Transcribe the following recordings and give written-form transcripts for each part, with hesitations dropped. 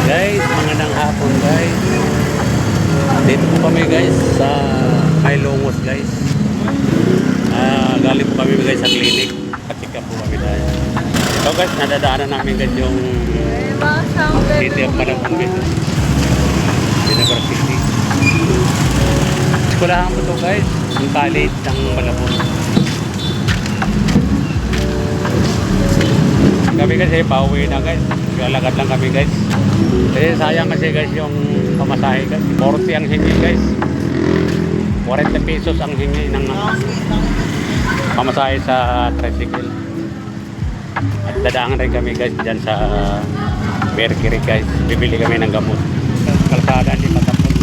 Guys, magandang hapon guys. Dito po kami guys sa May Longos guys. Galing po kami guys sa clinic. Katika po kami guys. So guys, nadadaanan namin guys yung city of Malabon guys. University. Eskulahan po to guys. Yung college ng Malabon. Kami kasi pauwi na guys. Galagad lang kami guys. Kasi sayang kasi guys yung pamasahe guys. 40 ang hingi guys. 40 pesos ang hingi ng pamasahe sa tricycle. At dadaan rin kami guys dyan sa Mercury guys. Bibili kami ng gamot. Kalsada hindi patapos.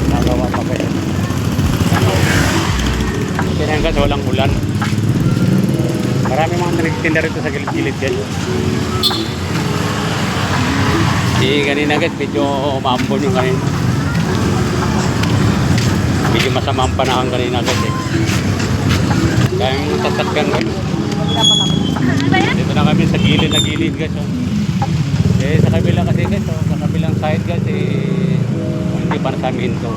Nagawa pa kayo. Kaya guys walang ulan. Marami mga nagtitinda rito sa gilid-gilid guys. Kanina guys, medyo maambon yung kanina. Medyo masama ang panahon kanina guys eh. Kaya yung sasakyan guys. Dito na kami sa gilid na gilid guys. Oh. Sa kabila kasi guys, sa kabilang side guys hindi para sa amin to.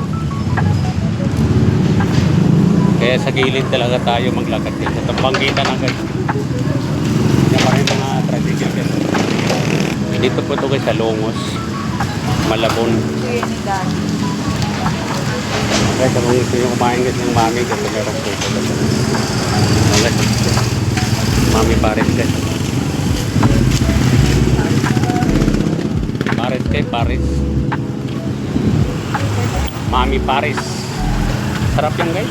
Kaya sa gilid talaga tayo maglakad guys. Sa panggitan na guys. Yan pa rin mga tricycle guys. Dito po ito guys sa Longos, Malabon. Guys, kung gusto nyo kumain guys ng mami guys, meron po ito guys. Mami Paris guys. Paris guys, Paris. Mami Paris. Sarap yan guys.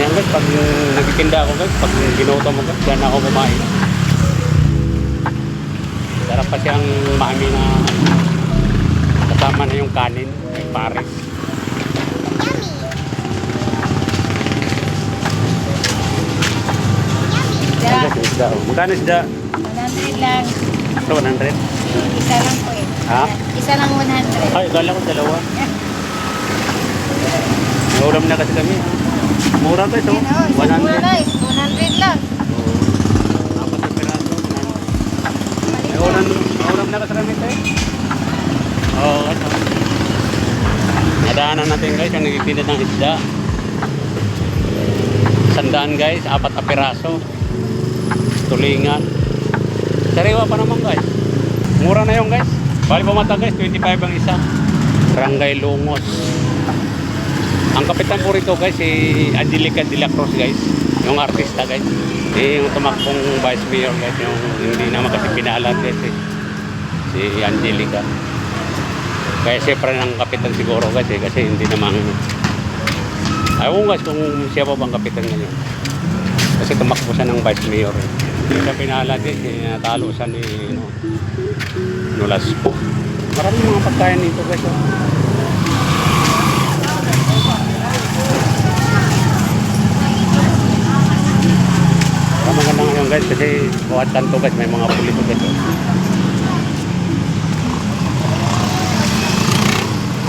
Yan guys, pag nagtitinda ako guys, pag ginuto mo guys, dyan ako kumain. Sarap pa siyang mami na kasama na yung kanin, may Paris. Isda. Magkano isda? 100 lang. Ito, 100? Isa lang po eh. Ha? Isa lang 100. Ay, gala ko dalawa. Naulam na kasi kami. Mura to ito. 100. Mura na eh. 100 lang. Apat na piraso. Naulam na kasi kami ito eh. Oo, ito. Nadaanan natin guys yung nagtitinda ng isda. 100 guys, apat na piraso. Tulingan. Sariwa pa naman guys. Mura na yung guys. Bali pumata guys, 25 ang isa. Barangay Longos. Ang kapitan po rito guys, si Angelica de la Cruz guys. Yung artista guys. Yung tumakbong vice mayor guys. Yung hindi naman kasi pinahalan guys eh. Si Angelica. Kaya siyempre ng kapitan siguro guys eh. Kasi hindi naman... Ayaw guys kung siya pa bang kapitan ngayon. Kasi tumakbo siya ng vice mayor eh. Hindi siya pinahalan guys eh. Natalo siya ni Nolasco. Maraming mga pagkain dito guys oh. Maganda ngayon guys kasi bawat kanto guys may mga pulito guys.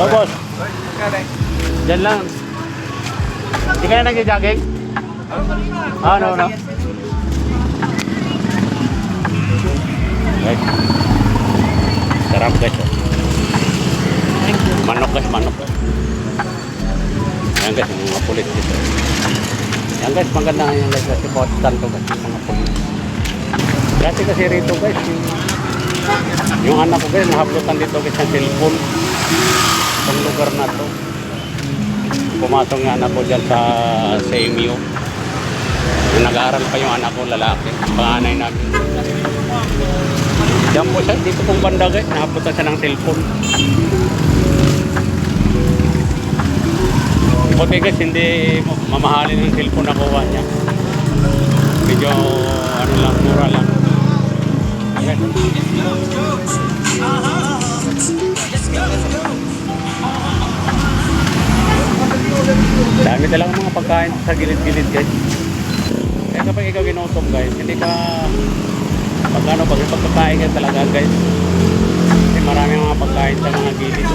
Oh boss. Diyan lang. Hindi ka na nag-jogging? No. Guys. Sarap guys. Manok guys, manok. Ayan guys, mga pulit dito. Yan guys, maganda nga yan guys kasi bawat kanto guys, mga pulis. Dati kasi rito guys, yung anak ko guys, nahablutan dito guys ng cellphone. Itong lugar na to. Pumasok yung anak ko dyan sa CMU. Nag-aaral pa yung anak ko, lalaki. Panganay namin. Diyan po siya, dito pong banda guys, nahablutan siya ng cellphone. Okay guys, hindi mamahalin ng cellphone na kuha niya. Medyo ano lang, mura lang. Ayan. Dami talaga mga pagkain sa gilid-gilid guys. Kaya kapag ikaw ginutom guys, hindi ka pag pagkain ka talaga guys. Kasi marami mga pagkain sa mga gilid.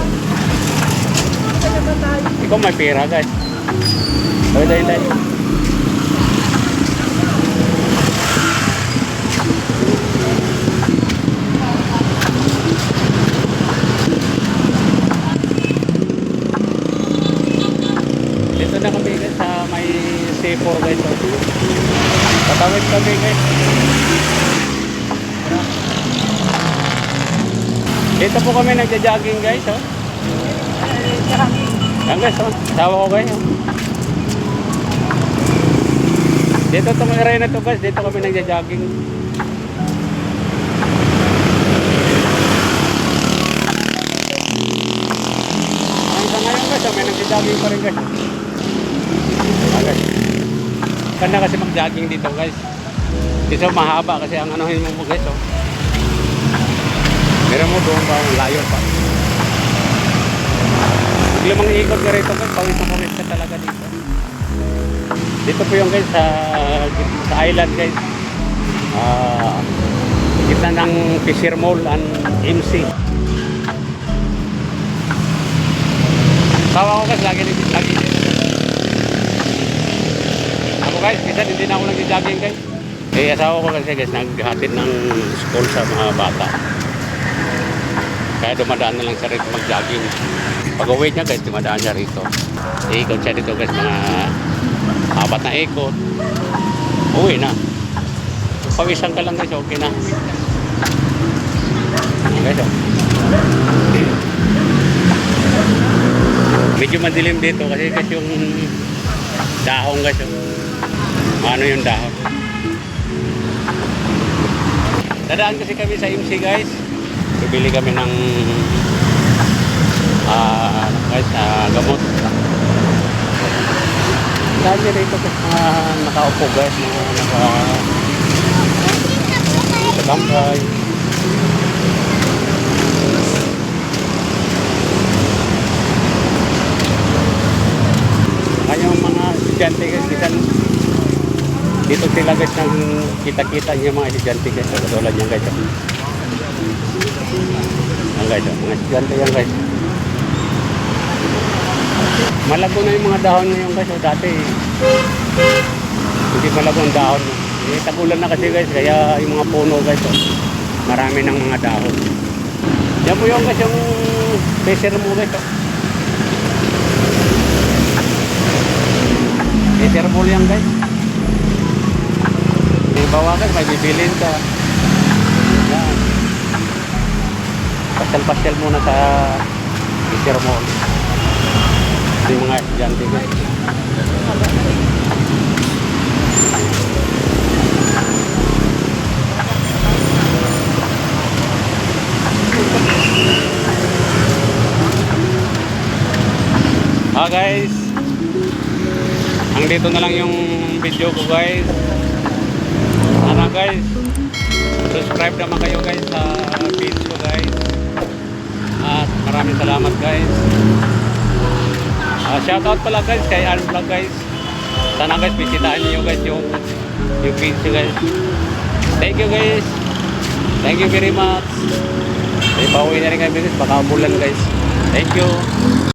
Ikaw may pera guys. Dahil. Dito po kami nagja-jogging guys, oh. Yan guys, oh. Tawa ko guys, oh. Dito itong area na to guys, dito kami nagja-jogging. Hanggang ngayon guys, oh, may nagja-jogging pa rin guys. Ah, guys. Ganda kasi mag-jogging dito guys. Dito mahaba kasi ang anuhin mo guys, oh. Meron mo doon pa, layo pa. Limang ikot ka rito guys, pawis na pawis ka talaga dito. Dito po yung guys sa island guys. Gitna ng Fisher Mall and MC. Tawa ko guys, lagi dito. Ako guys, minsan hindi na ako nag-jogging guys. Eh, asawa ko kasi guys, naghatid ng school sa mga bata. Kaya dumadaan na lang siya rito mag-jogging. Pag-uwi niya guys, dumadaan siya rito. Ikot siya dito guys, mga 4 na ikot. Uwi na. Pawisan ka lang guys, okay na. Guys, oh. Medyo madilim dito kasi yung dahon guys, oh. Ano yung dahon? Dadaan kasi kami sa MC guys. Bibili kami ng gamot. Dahil rito mga nakaupo guys, mga nakatambay. Kanyang mga estudyante guys, dito sila guys nang kita-kita niya mga estudyante guys. Katulad niya guys. Yan guys, mga estudyante yan guys. Malago na yung mga dahon ngayon guys. Dati hindi malago ang dahon. Tagulan na kasi guys, kaya yung mga puno guys, marami ng mga dahon. Yan po yung guys, yung Fisher Mall guys. Fisher Mall yan guys. May bawagan, may bibilin ka. Yan. Pastel-pastel muna sa Fisher Mall. Yung mga estudyante guys. Guys, dito na lang yung video ko guys. Sana guys, subscribe naman kayo guys sa page ko guys. At maraming salamat guys. Shoutout pala guys kay Arn Vlog guys. Sana guys bisitahin niyo guys yung page guys. Thank you guys. Thank you very much. Pauwi na rin kami guys, baka umulan guys. Thank you.